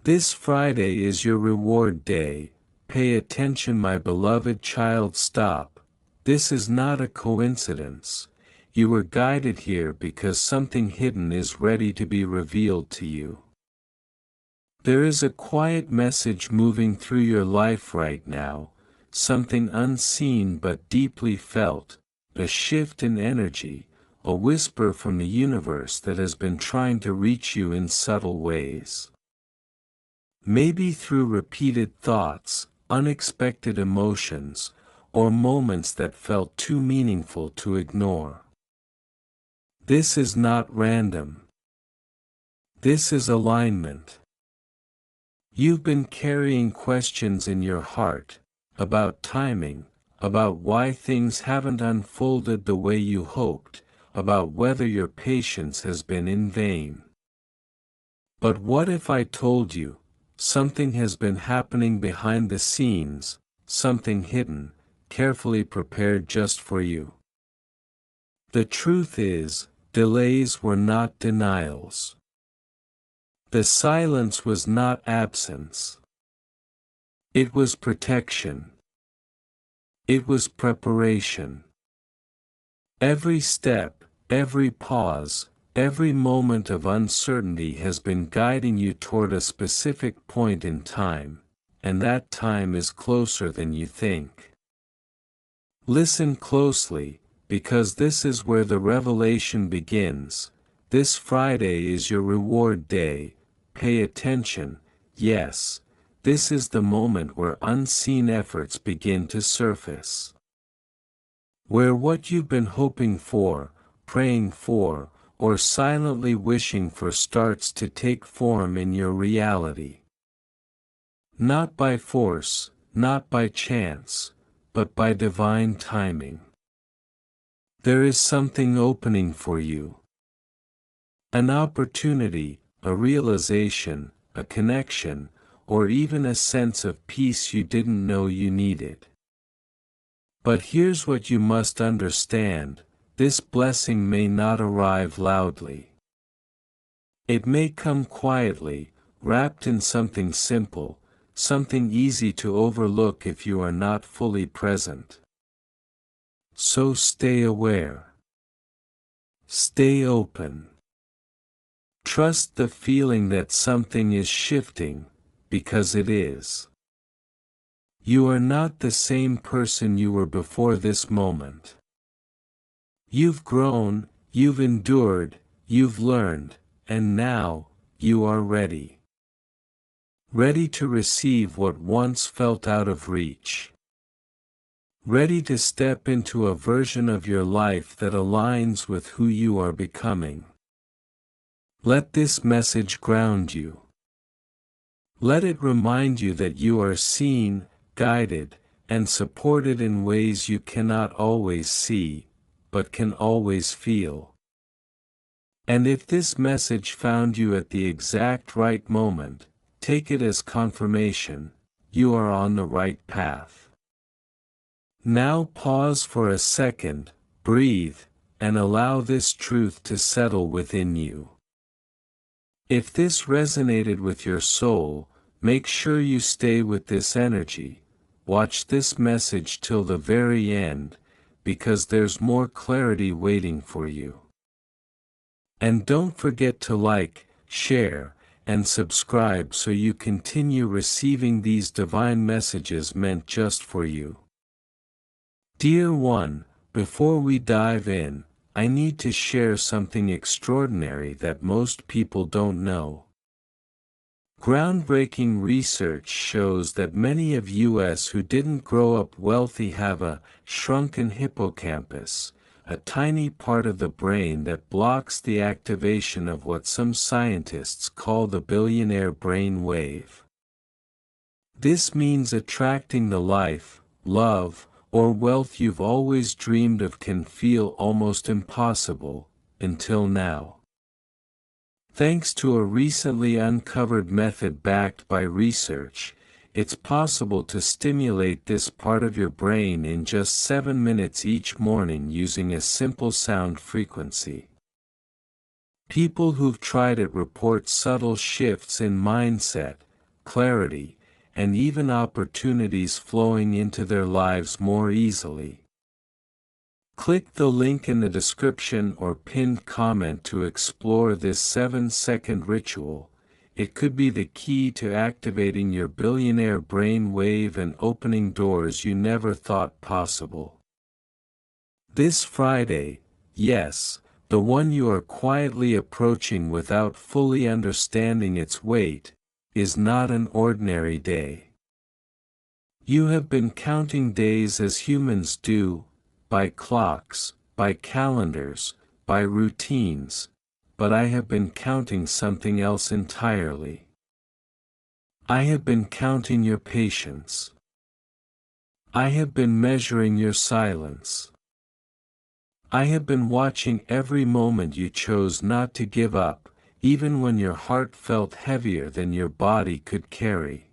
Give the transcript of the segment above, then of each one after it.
This Friday is your reward day. Pay attention, my beloved child. Stop. This is not a coincidence. You were guided here because something hidden is ready to be revealed to you. There is a quiet message moving through your life right now, something unseen but deeply felt, a shift in energy, a whisper from the universe that has been trying to reach you in subtle ways. Maybe through repeated thoughts, unexpected emotions, or moments that felt too meaningful to ignore. This is not random. This is alignment. You've been carrying questions in your heart, about timing, about why things haven't unfolded the way you hoped, about whether your patience has been in vain. But what if I told you, something has been happening behind the scenes, something hidden, carefully prepared just for you? The truth is, delays were not denials. The silence was not absence. It was protection. It was preparation. Every step, every pause, every moment of uncertainty has been guiding you toward a specific point in time, and that time is closer than you think. Listen closely, because this is where the revelation begins. This Friday is your reward day. Pay attention. Yes, this is the moment where unseen efforts begin to surface. Where what you've been hoping for, praying for, or silently wishing for starts to take form in your reality. Not by force, not by chance, but by divine timing. There is something opening for you. An opportunity, a realization, a connection, or even a sense of peace you didn't know you needed. But here's what you must understand: this blessing may not arrive loudly. It may come quietly, wrapped in something simple, something easy to overlook if you are not fully present. So stay aware. Stay open. Trust the feeling that something is shifting, because it is. You are not the same person you were before this moment. You've grown, you've endured, you've learned, and now, you are ready. Ready to receive what once felt out of reach. Ready to step into a version of your life that aligns with who you are becoming. Let this message ground you. Let it remind you that you are seen, guided, and supported in ways you cannot always see, but can always feel. And if this message found you at the exact right moment, take it as confirmation, you are on the right path. Now pause for a second, breathe, and allow this truth to settle within you. If this resonated with your soul, make sure you stay with this energy. Watch this message till the very end, because there's more clarity waiting for you. And don't forget to like, share, and subscribe so you continue receiving these divine messages meant just for you. Dear one, before we dive in, I need to share something extraordinary that most people don't know. Groundbreaking research shows that many of us who didn't grow up wealthy have a shrunken hippocampus, a tiny part of the brain that blocks the activation of what some scientists call the billionaire brain wave. This means attracting the life, love, or wealth you've always dreamed of can feel almost impossible, until now. Thanks to a recently uncovered method backed by research, it's possible to stimulate this part of your brain in just 7 minutes each morning using a simple sound frequency. People who've tried it report subtle shifts in mindset, clarity, and even opportunities flowing into their lives more easily. Click the link in the description or pinned comment to explore this 7-second ritual. It could be the key to activating your billionaire brain wave and opening doors you never thought possible. This Friday, yes, the one you are quietly approaching without fully understanding its weight, is not an ordinary day. You have been counting days as humans do, by clocks, by calendars, by routines, but I have been counting something else entirely. I have been counting your patience. I have been measuring your silence. I have been watching every moment you chose not to give up, even when your heart felt heavier than your body could carry.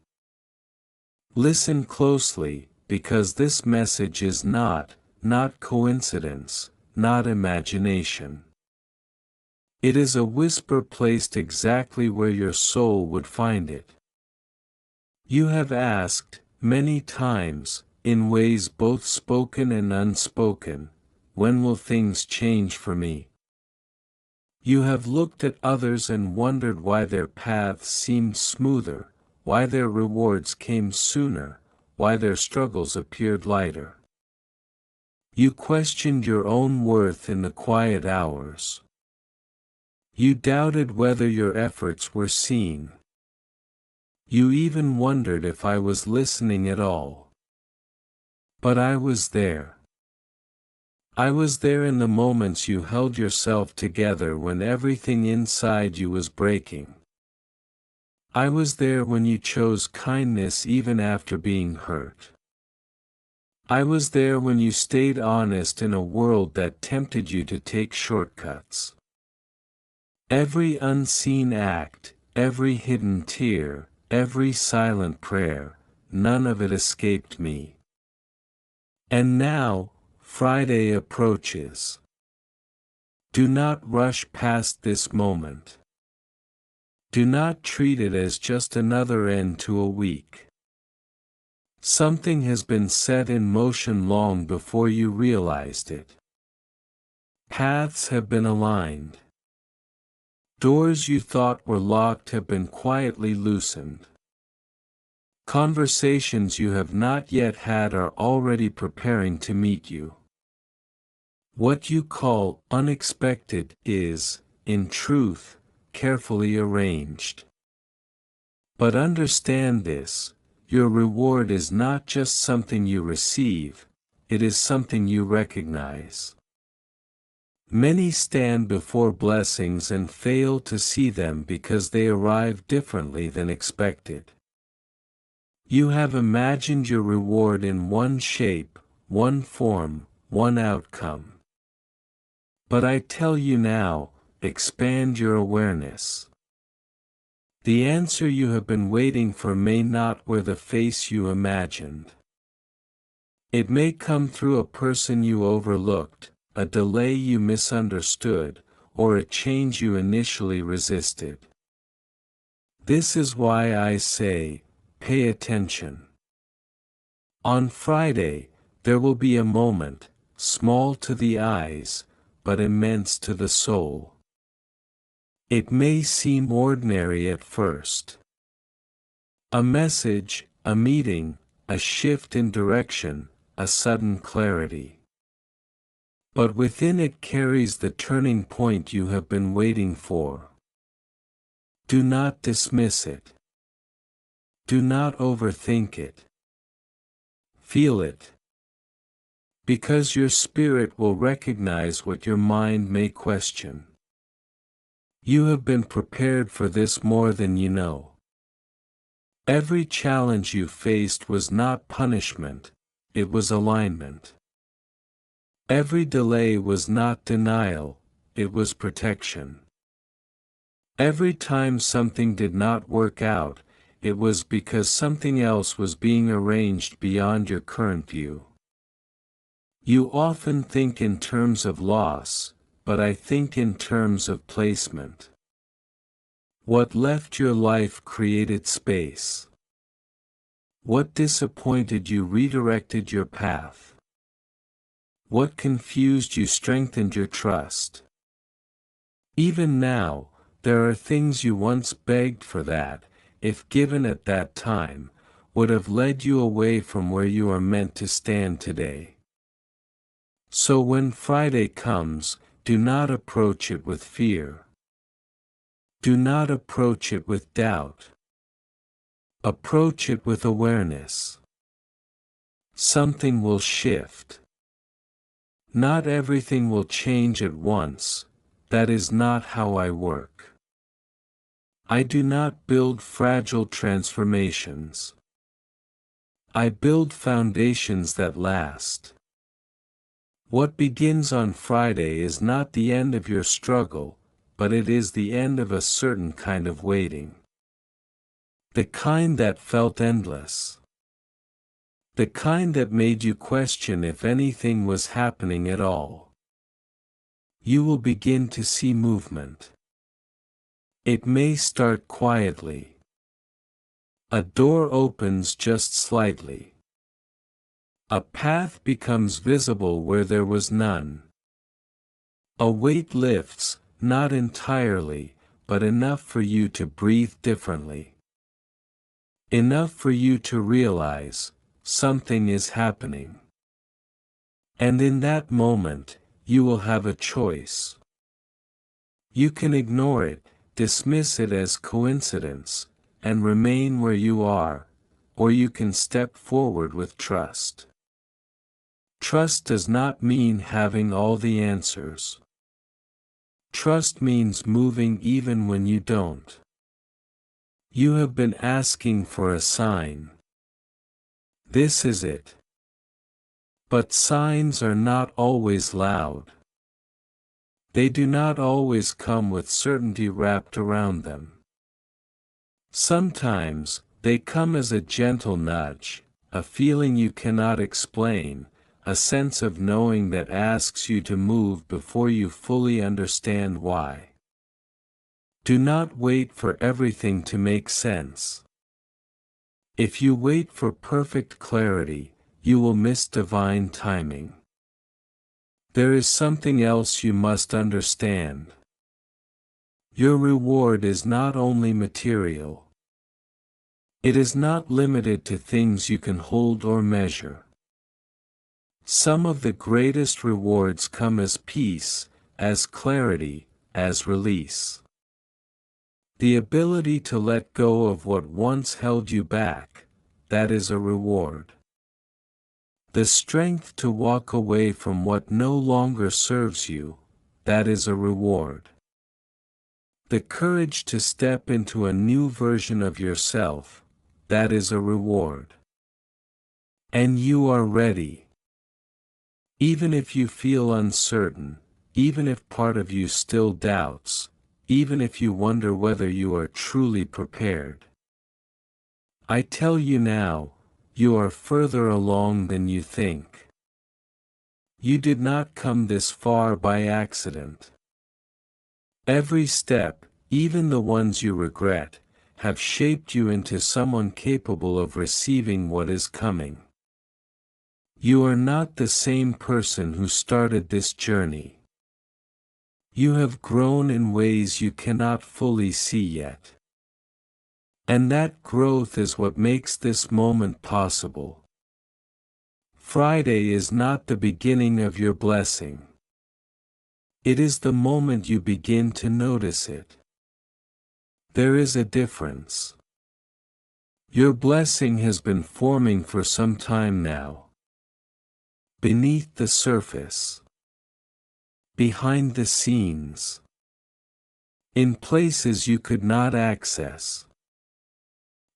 Listen closely, because this message is not coincidence, not imagination. It is a whisper placed exactly where your soul would find it. You have asked, many times, in ways both spoken and unspoken, when will things change for me? You have looked at others and wondered why their paths seemed smoother, why their rewards came sooner, why their struggles appeared lighter. You questioned your own worth in the quiet hours. You doubted whether your efforts were seen. You even wondered if I was listening at all. But I was there. I was there in the moments you held yourself together when everything inside you was breaking. I was there when you chose kindness even after being hurt. I was there when you stayed honest in a world that tempted you to take shortcuts. Every unseen act, every hidden tear, every silent prayer, none of it escaped me. And now, Friday approaches. Do not rush past this moment. Do not treat it as just another end to a week. Something has been set in motion long before you realized it. Paths have been aligned. Doors you thought were locked have been quietly loosened. Conversations you have not yet had are already preparing to meet you. What you call unexpected is, in truth, carefully arranged. But understand this, your reward is not just something you receive, it is something you recognize. Many stand before blessings and fail to see them because they arrive differently than expected. You have imagined your reward in one shape, one form, one outcome. But I tell you now, expand your awareness. The answer you have been waiting for may not wear the face you imagined. It may come through a person you overlooked, a delay you misunderstood, or a change you initially resisted. This is why I say, pay attention. On Friday, there will be a moment, small to the eyes, but immense to the soul. It may seem ordinary at first. A message, a meeting, a shift in direction, a sudden clarity. But within it carries the turning point you have been waiting for. Do not dismiss it. Do not overthink it. Feel it. Because your spirit will recognize what your mind may question. You have been prepared for this more than you know. Every challenge you faced was not punishment, it was alignment. Every delay was not denial, it was protection. Every time something did not work out, it was because something else was being arranged beyond your current view. You often think in terms of loss, but I think in terms of placement. What left your life created space. What disappointed you redirected your path. What confused you strengthened your trust. Even now, there are things you once begged for that, if given at that time, would have led you away from where you are meant to stand today. So when Friday comes, do not approach it with fear. Do not approach it with doubt. Approach it with awareness. Something will shift. Not everything will change at once. That is not how I work. I do not build fragile transformations. I build foundations that last. What begins on Friday is not the end of your struggle, but it is the end of a certain kind of waiting. The kind that felt endless. The kind that made you question if anything was happening at all. You will begin to see movement. It may start quietly. A door opens just slightly. A path becomes visible where there was none. A weight lifts, not entirely, but enough for you to breathe differently. Enough for you to realize, something is happening. And in that moment, you will have a choice. You can ignore it, dismiss it as coincidence, and remain where you are, or you can step forward with trust. Trust does not mean having all the answers. Trust means moving even when you don't. You have been asking for a sign. This is it. But signs are not always loud. They do not always come with certainty wrapped around them. Sometimes, they come as a gentle nudge, a feeling you cannot explain, a sense of knowing that asks you to move before you fully understand why. Do not wait for everything to make sense. If you wait for perfect clarity, you will miss divine timing. There is something else you must understand. Your reward is not only material. It is not limited to things you can hold or measure. Some of the greatest rewards come as peace, as clarity, as release. The ability to let go of what once held you back, that is a reward. The strength to walk away from what no longer serves you, that is a reward. The courage to step into a new version of yourself, that is a reward. And you are ready. Even if you feel uncertain, even if part of you still doubts, even if you wonder whether you are truly prepared. I tell you now, you are further along than you think. You did not come this far by accident. Every step, even the ones you regret, have shaped you into someone capable of receiving what is coming. You are not the same person who started this journey. You have grown in ways you cannot fully see yet. And that growth is what makes this moment possible. Friday is not the beginning of your blessing. It is the moment you begin to notice it. There is a difference. Your blessing has been forming for some time now. Beneath the surface. Behind the scenes. In places you could not access.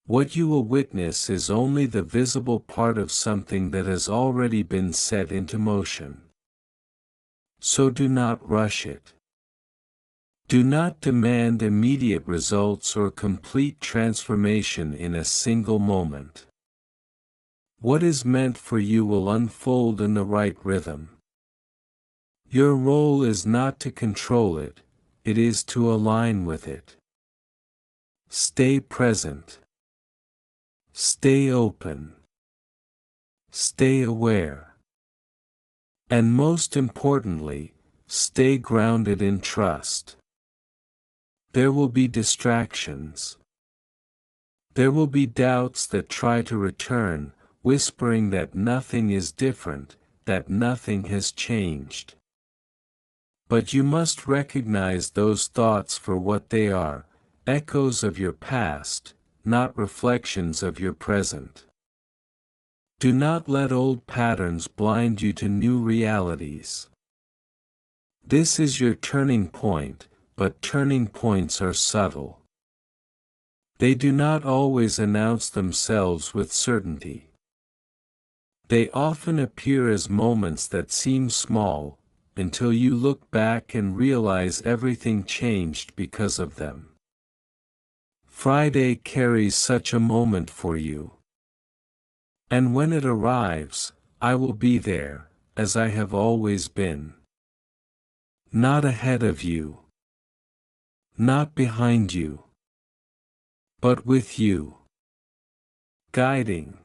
What you will witness is only the visible part of something that has already been set into motion. So do not rush it. Do not demand immediate results or complete transformation in a single moment. What is meant for you will unfold in the right rhythm. Your role is not to control it, it is to align with it. Stay present. Stay open. Stay aware. And most importantly, stay grounded in trust. There will be distractions. There will be doubts that try to return, whispering that nothing is different, that nothing has changed. But you must recognize those thoughts for what they are, echoes of your past, not reflections of your present. Do not let old patterns blind you to new realities. This is your turning point, but turning points are subtle. They do not always announce themselves with certainty. They often appear as moments that seem small, until you look back and realize everything changed because of them. Friday carries such a moment for you. And when it arrives, I will be there, as I have always been. Not ahead of you. Not behind you. But with you. Guiding.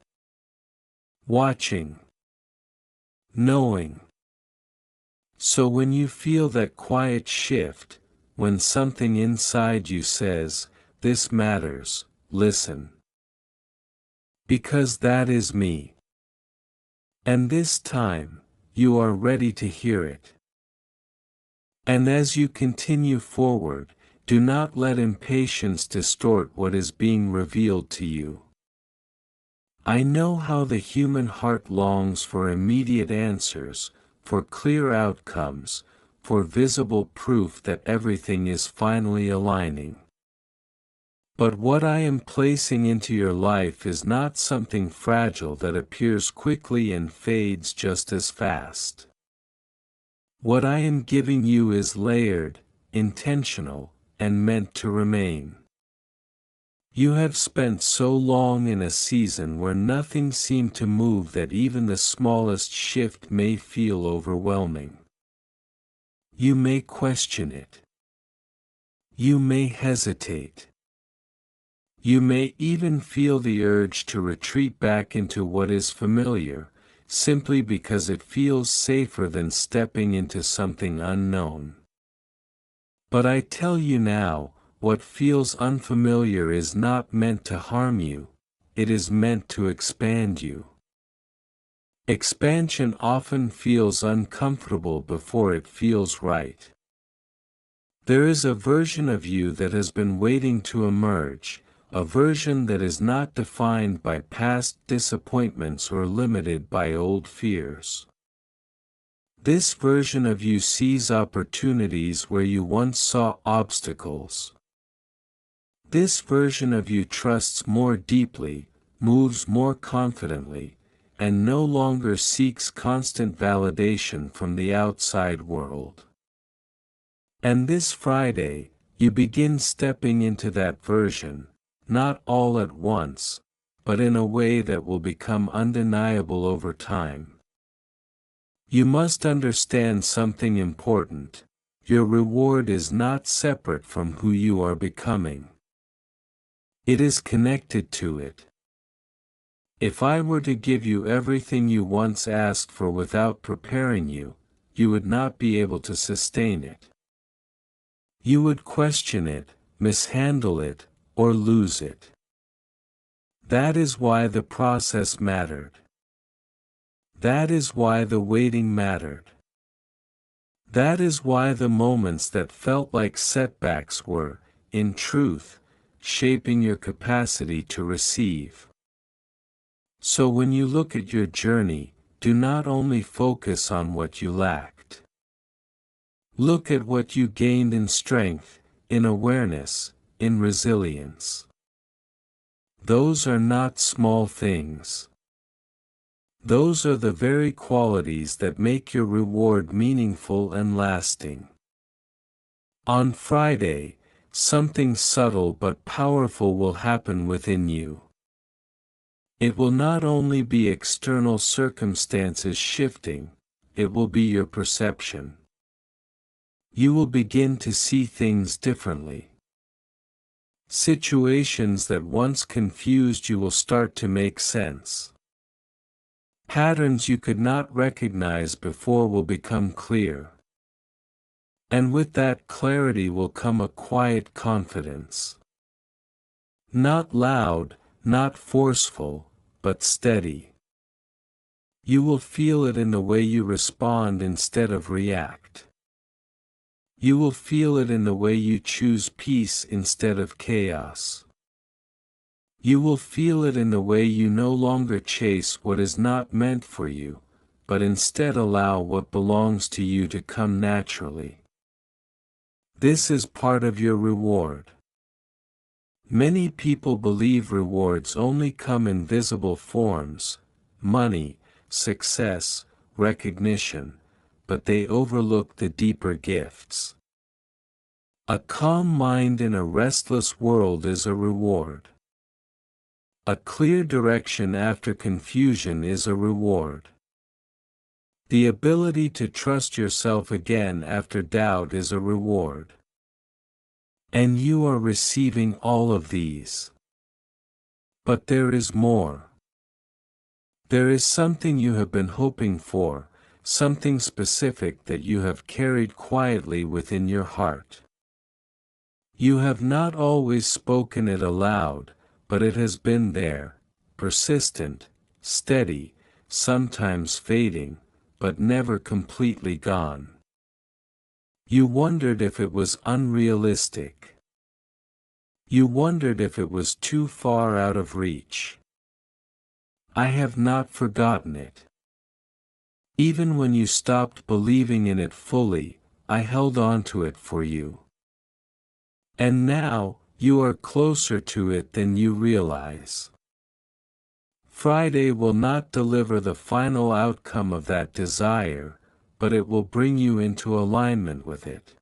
Watching. Knowing. So when you feel that quiet shift, when something inside you says, "This matters," listen. Because that is me. And this time, you are ready to hear it. And as you continue forward, do not let impatience distort what is being revealed to you. I know how the human heart longs for immediate answers, for clear outcomes, for visible proof that everything is finally aligning. But what I am placing into your life is not something fragile that appears quickly and fades just as fast. What I am giving you is layered, intentional, and meant to remain. You have spent so long in a season where nothing seemed to move that even the smallest shift may feel overwhelming. You may question it. You may hesitate. You may even feel the urge to retreat back into what is familiar, simply because it feels safer than stepping into something unknown. But I tell you now, what feels unfamiliar is not meant to harm you, it is meant to expand you. Expansion often feels uncomfortable before it feels right. There is a version of you that has been waiting to emerge, a version that is not defined by past disappointments or limited by old fears. This version of you sees opportunities where you once saw obstacles. This version of you trusts more deeply, moves more confidently, and no longer seeks constant validation from the outside world. And this Friday, you begin stepping into that version, not all at once, but in a way that will become undeniable over time. You must understand something important. Your reward is not separate from who you are becoming. It is connected to it. If I were to give you everything you once asked for without preparing you, you would not be able to sustain it. You would question it, mishandle it, or lose it. That is why the process mattered. That is why the waiting mattered. That is why the moments that felt like setbacks were, in truth, shaping your capacity to receive. So when you look at your journey, do not only focus on what you lacked. Look at what you gained in strength, in awareness, in resilience. Those are not small things. Those are the very qualities that make your reward meaningful and lasting. On Friday, something subtle but powerful will happen within you. It will not only be external circumstances shifting, it will be your perception. You will begin to see things differently. Situations that once confused you will start to make sense. Patterns you could not recognize before will become clear. And with that clarity will come a quiet confidence. Not loud, not forceful, but steady. You will feel it in the way you respond instead of react. You will feel it in the way you choose peace instead of chaos. You will feel it in the way you no longer chase what is not meant for you, but instead allow what belongs to you to come naturally. This is part of your reward. Many people believe rewards only come in visible forms: money, success, recognition, but they overlook the deeper gifts. A calm mind in a restless world is a reward. A clear direction after confusion is a reward. The ability to trust yourself again after doubt is a reward. And you are receiving all of these. But there is more. There is something you have been hoping for, something specific that you have carried quietly within your heart. You have not always spoken it aloud, but it has been there, persistent, steady, sometimes fading, but never completely gone. You wondered if it was unrealistic. You wondered if it was too far out of reach. I have not forgotten it. Even when you stopped believing in it fully, I held on to it for you. And now, you are closer to it than you realize. Friday will not deliver the final outcome of that desire, but it will bring you into alignment with it.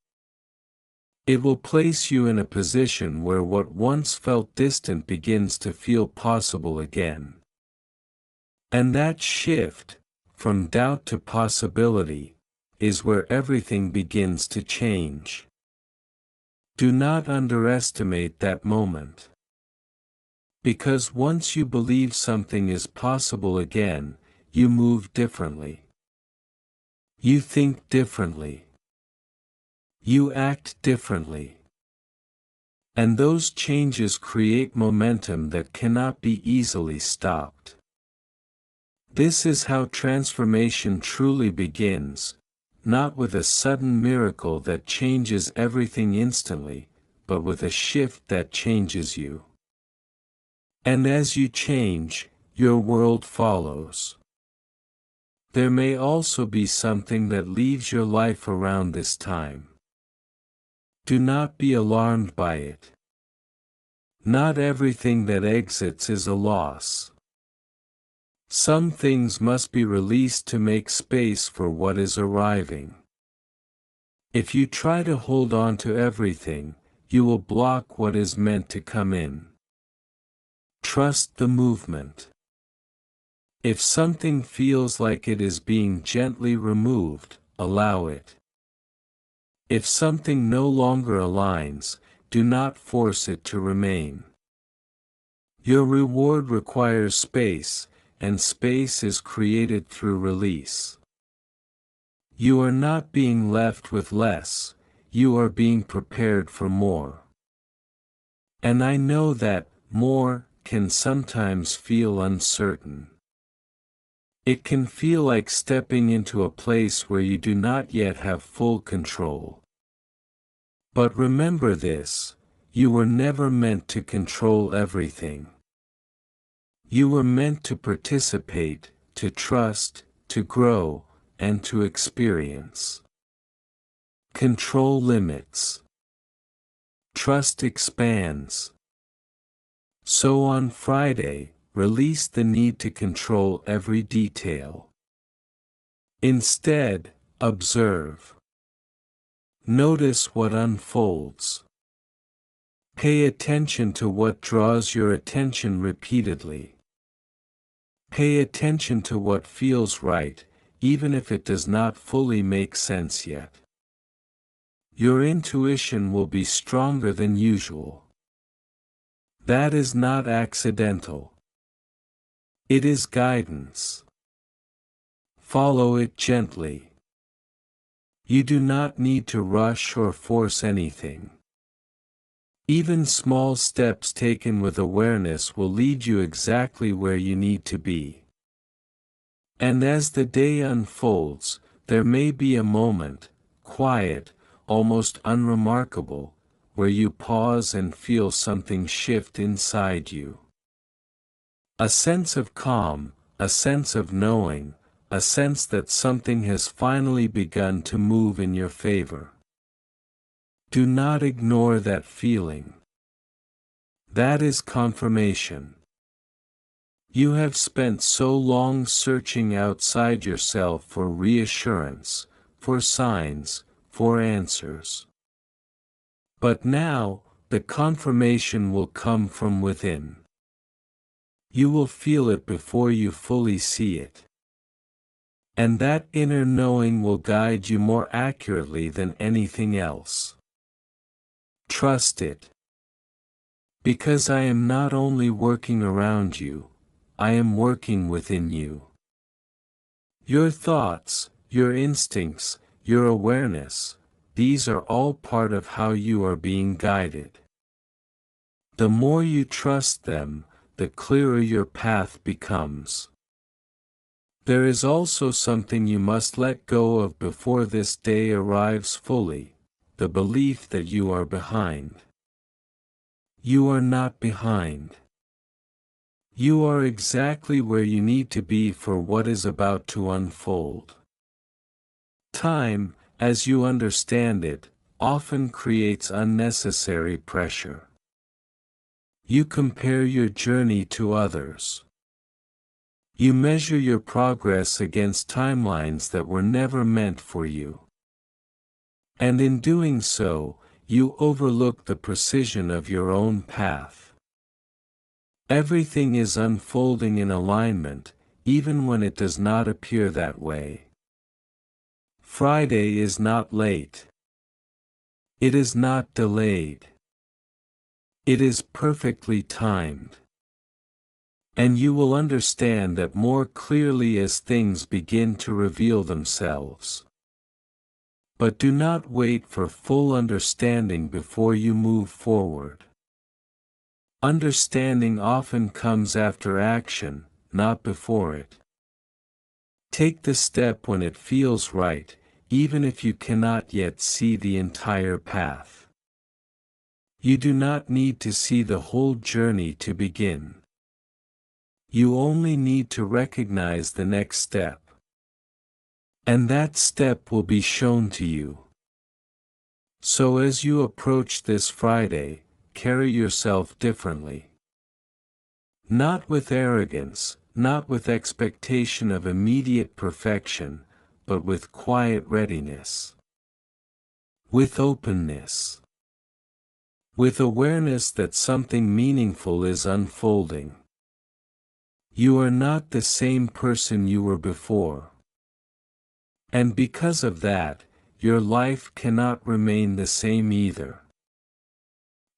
It will place you in a position where what once felt distant begins to feel possible again. And that shift, from doubt to possibility, is where everything begins to change. Do not underestimate that moment. Because once you believe something is possible again, you move differently. You think differently. You act differently. And those changes create momentum that cannot be easily stopped. This is how transformation truly begins, not with a sudden miracle that changes everything instantly, but with a shift that changes you. And as you change, your world follows. There may also be something that leaves your life around this time. Do not be alarmed by it. Not everything that exits is a loss. Some things must be released to make space for what is arriving. If you try to hold on to everything, you will block what is meant to come in. Trust the movement. If something feels like it is being gently removed, allow it. If something no longer aligns, do not force it to remain. Your reward requires space, and space is created through release. You are not being left with less, you are being prepared for more. And I know that more can sometimes feel uncertain. It can feel like stepping into a place where you do not yet have full control. But remember this: you were never meant to control everything. You were meant to participate, to trust, to grow, and to experience. Control limits. Trust expands. So on Friday, release the need to control every detail. Instead, observe. Notice what unfolds. Pay attention to what draws your attention repeatedly. Pay attention to what feels right, even if it does not fully make sense yet. Your intuition will be stronger than usual. That is not accidental. It is guidance. Follow it gently. You do not need to rush or force anything. Even small steps taken with awareness will lead you exactly where you need to be. And as the day unfolds, there may be a moment, quiet, almost unremarkable, where you pause and feel something shift inside you. A sense of calm, a sense of knowing, a sense that something has finally begun to move in your favor. Do not ignore that feeling. That is confirmation. You have spent so long searching outside yourself for reassurance, for signs, for answers. But now, the confirmation will come from within. You will feel it before you fully see it. And that inner knowing will guide you more accurately than anything else. Trust it. Because I am not only working around you, I am working within you. Your thoughts, your instincts, your awareness, these are all part of how you are being guided. The more you trust them, the clearer your path becomes. There is also something you must let go of before this day arrives fully, the belief that you are behind. You are not behind. You are exactly where you need to be for what is about to unfold. Time, as you understand it, often creates unnecessary pressure. You compare your journey to others. You measure your progress against timelines that were never meant for you. And in doing so, you overlook the precision of your own path. Everything is unfolding in alignment, even when it does not appear that way. Friday is not late. It is not delayed. It is perfectly timed. And you will understand that more clearly as things begin to reveal themselves. But do not wait for full understanding before you move forward. Understanding often comes after action, not before it. Take the step when it feels right, even if you cannot yet see the entire path. You do not need to see the whole journey to begin. You only need to recognize the next step. And that step will be shown to you. So as you approach this Friday, carry yourself differently. Not with arrogance, not with expectation of immediate perfection, but with quiet readiness. With openness. With awareness that something meaningful is unfolding. You are not the same person you were before. And because of that, your life cannot remain the same either.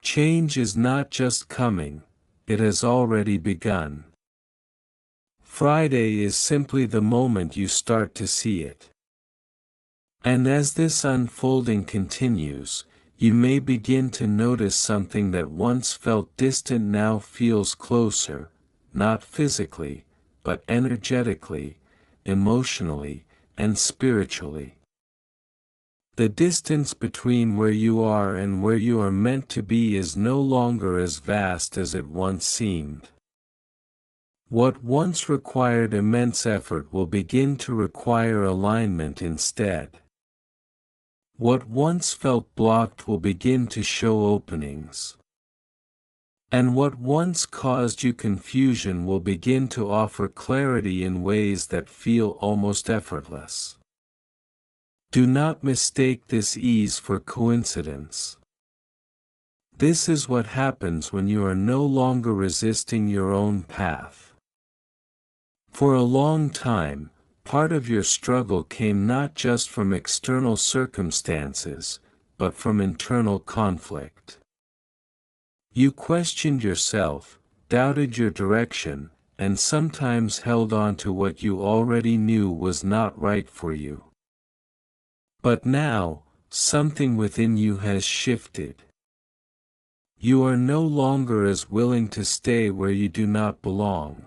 Change is not just coming, it has already begun. Friday is simply the moment you start to see it. And as this unfolding continues, you may begin to notice something that once felt distant now feels closer, not physically, but energetically, emotionally, and spiritually. The distance between where you are and where you are meant to be is no longer as vast as it once seemed. What once required immense effort will begin to require alignment instead. What once felt blocked will begin to show openings. And what once caused you confusion will begin to offer clarity in ways that feel almost effortless. Do not mistake this ease for coincidence. This is what happens when you are no longer resisting your own path. For a long time, part of your struggle came not just from external circumstances, but from internal conflict. You questioned yourself, doubted your direction, and sometimes held on to what you already knew was not right for you. But now, something within you has shifted. You are no longer as willing to stay where you do not belong.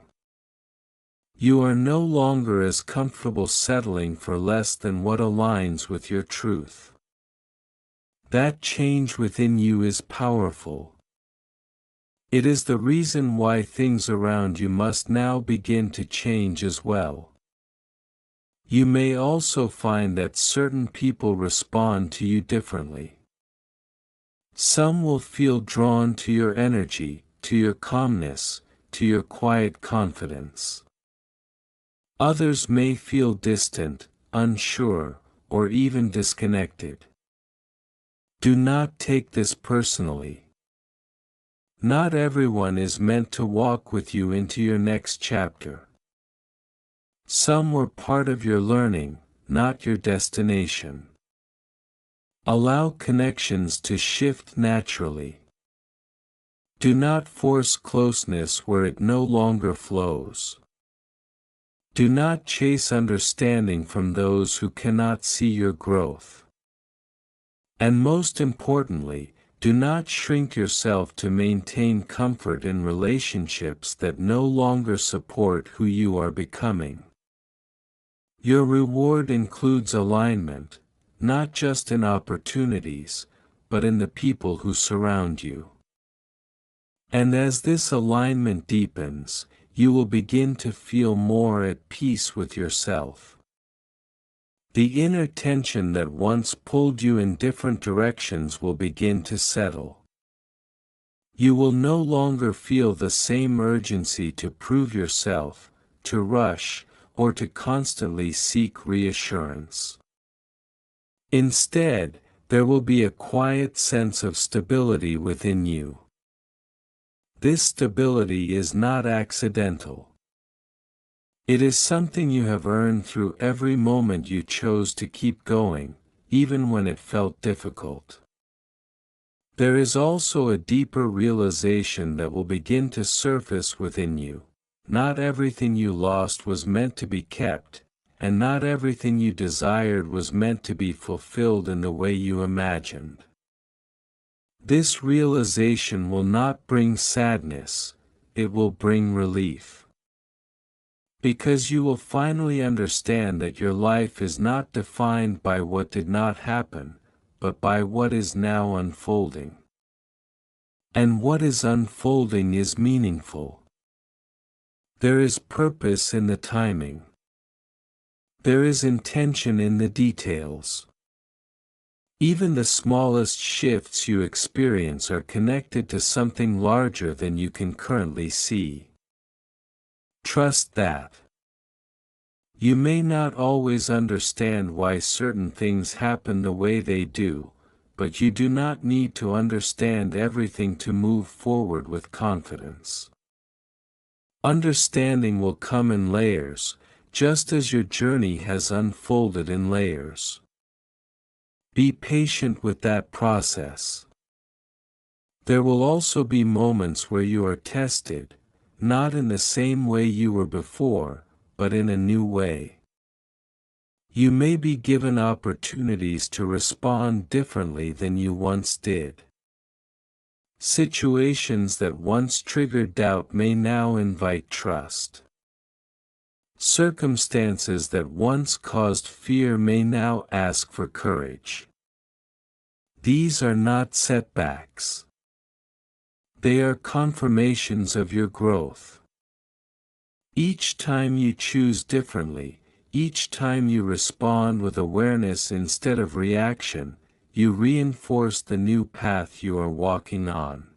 You are no longer as comfortable settling for less than what aligns with your truth. That change within you is powerful. It is the reason why things around you must now begin to change as well. You may also find that certain people respond to you differently. Some will feel drawn to your energy, to your calmness, to your quiet confidence. Others may feel distant, unsure, or even disconnected. Do not take this personally. Not everyone is meant to walk with you into your next chapter. Some were part of your learning, not your destination. Allow connections to shift naturally. Do not force closeness where it no longer flows. Do not chase understanding from those who cannot see your growth. And most importantly, do not shrink yourself to maintain comfort in relationships that no longer support who you are becoming. Your reward includes alignment, not just in opportunities, but in the people who surround you. And as this alignment deepens, you will begin to feel more at peace with yourself. The inner tension that once pulled you in different directions will begin to settle. You will no longer feel the same urgency to prove yourself, to rush, or to constantly seek reassurance. Instead, there will be a quiet sense of stability within you. This stability is not accidental. It is something you have earned through every moment you chose to keep going, even when it felt difficult. There is also a deeper realization that will begin to surface within you. Not everything you lost was meant to be kept, and not everything you desired was meant to be fulfilled in the way you imagined. This realization will not bring sadness, it will bring relief. Because you will finally understand that your life is not defined by what did not happen, but by what is now unfolding. And what is unfolding is meaningful. There is purpose in the timing. There is intention in the details. Even the smallest shifts you experience are connected to something larger than you can currently see. Trust that. You may not always understand why certain things happen the way they do, but you do not need to understand everything to move forward with confidence. Understanding will come in layers, just as your journey has unfolded in layers. Be patient with that process. There will also be moments where you are tested, not in the same way you were before, but in a new way. You may be given opportunities to respond differently than you once did. Situations that once triggered doubt may now invite trust. Circumstances that once caused fear may now ask for courage. These are not setbacks. They are confirmations of your growth. Each time you choose differently, each time you respond with awareness instead of reaction, you reinforce the new path you are walking on.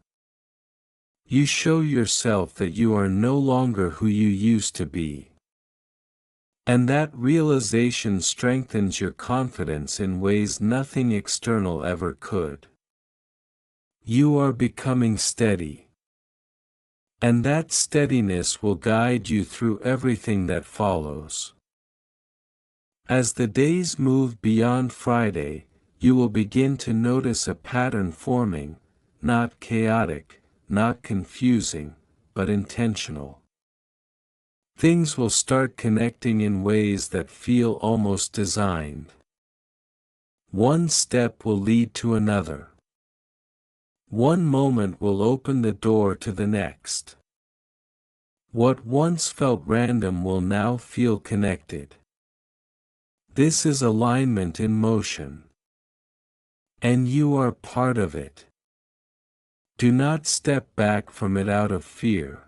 You show yourself that you are no longer who you used to be. And that realization strengthens your confidence in ways nothing external ever could. You are becoming steady. And that steadiness will guide you through everything that follows. As the days move beyond Friday, you will begin to notice a pattern forming, not chaotic, not confusing, but intentional. Things will start connecting in ways that feel almost designed. One step will lead to another. One moment will open the door to the next. What once felt random will now feel connected. This is alignment in motion. And you are part of it. Do not step back from it out of fear.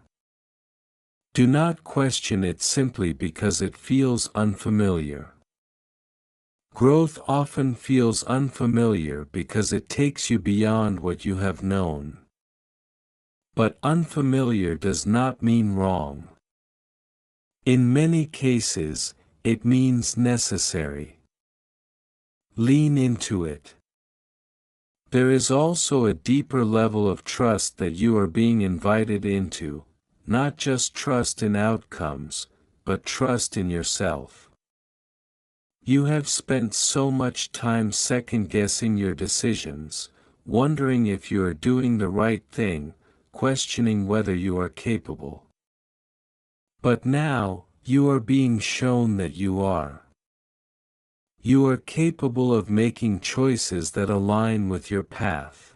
Do not question it simply because it feels unfamiliar. Growth often feels unfamiliar because it takes you beyond what you have known. But unfamiliar does not mean wrong. In many cases, it means necessary. Lean into it. There is also a deeper level of trust that you are being invited into, not just trust in outcomes, but trust in yourself. You have spent so much time second-guessing your decisions, wondering if you are doing the right thing, questioning whether you are capable. But now, you are being shown that you are. You are capable of making choices that align with your path.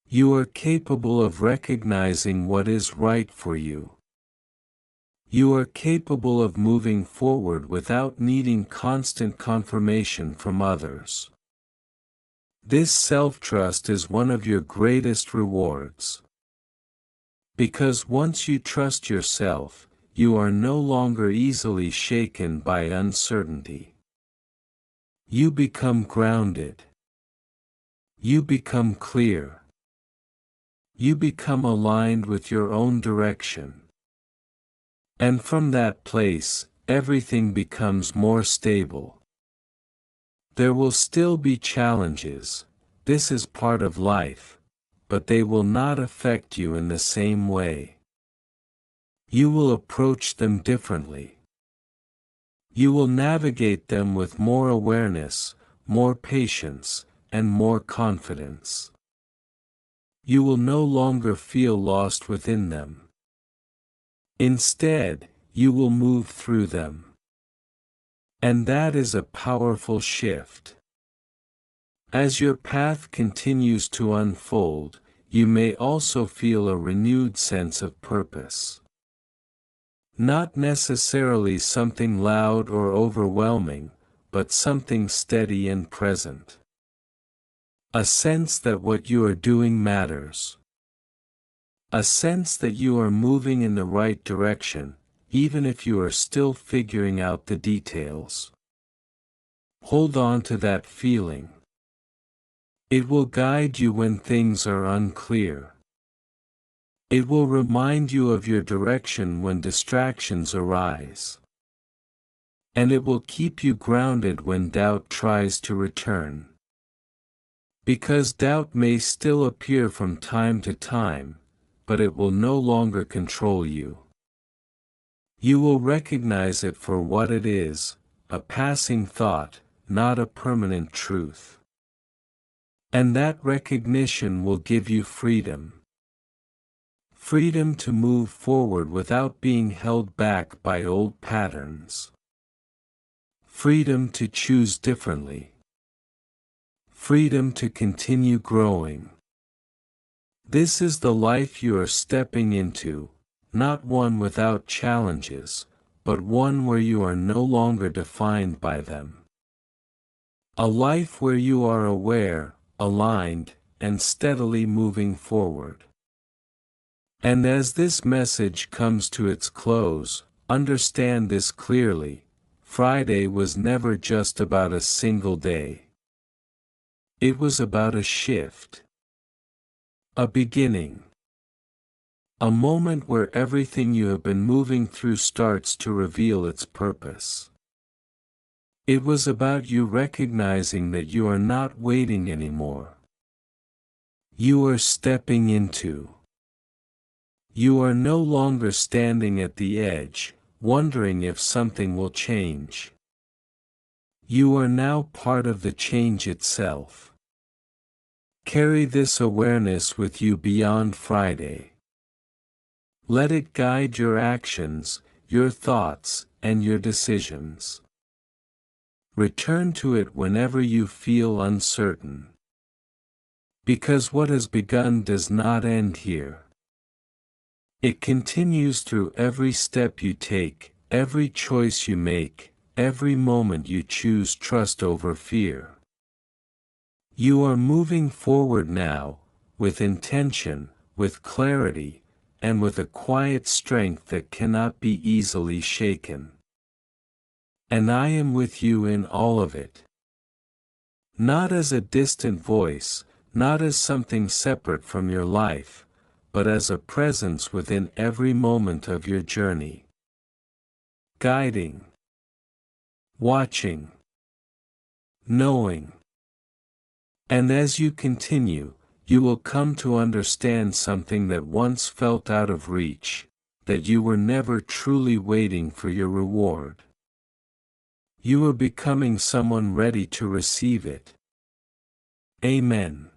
You are capable of recognizing what is right for you. You are capable of moving forward without needing constant confirmation from others. This self-trust is one of your greatest rewards. Because once you trust yourself, you are no longer easily shaken by uncertainty. You become grounded. You become clear. You become aligned with your own direction. And from that place, everything becomes more stable. There will still be challenges, this is part of life, but they will not affect you in the same way. You will approach them differently. You will navigate them with more awareness, more patience, and more confidence. You will no longer feel lost within them. Instead, you will move through them. And that is a powerful shift. As your path continues to unfold, you may also feel a renewed sense of purpose. Not necessarily something loud or overwhelming, but something steady and present. A sense that what you are doing matters. A sense that you are moving in the right direction, even if you are still figuring out the details. Hold on to that feeling. It will guide you when things are unclear. It will remind you of your direction when distractions arise. And it will keep you grounded when doubt tries to return. Because doubt may still appear from time to time, but it will no longer control you. You will recognize it for what it is, a passing thought, not a permanent truth. And that recognition will give you freedom. Freedom to move forward without being held back by old patterns. Freedom to choose differently. Freedom to continue growing. This is the life you are stepping into, not one without challenges, but one where you are no longer defined by them. A life where you are aware, aligned, and steadily moving forward. And as this message comes to its close, understand this clearly: Friday was never just about a single day. It was about a shift. A beginning. A moment where everything you have been moving through starts to reveal its purpose. It was about you recognizing that you are not waiting anymore. You are stepping into. You are no longer standing at the edge, wondering if something will change. You are now part of the change itself. Carry this awareness with you beyond Friday. Let it guide your actions, your thoughts, and your decisions. Return to it whenever you feel uncertain. Because what has begun does not end here. It continues through every step you take, every choice you make, every moment you choose trust over fear. You are moving forward now, with intention, with clarity, and with a quiet strength that cannot be easily shaken. And I am with you in all of it. Not as a distant voice, not as something separate from your life, but as a presence within every moment of your journey. Guiding, watching, knowing. And as you continue, you will come to understand something that once felt out of reach, that you were never truly waiting for your reward. You are becoming someone ready to receive it. Amen.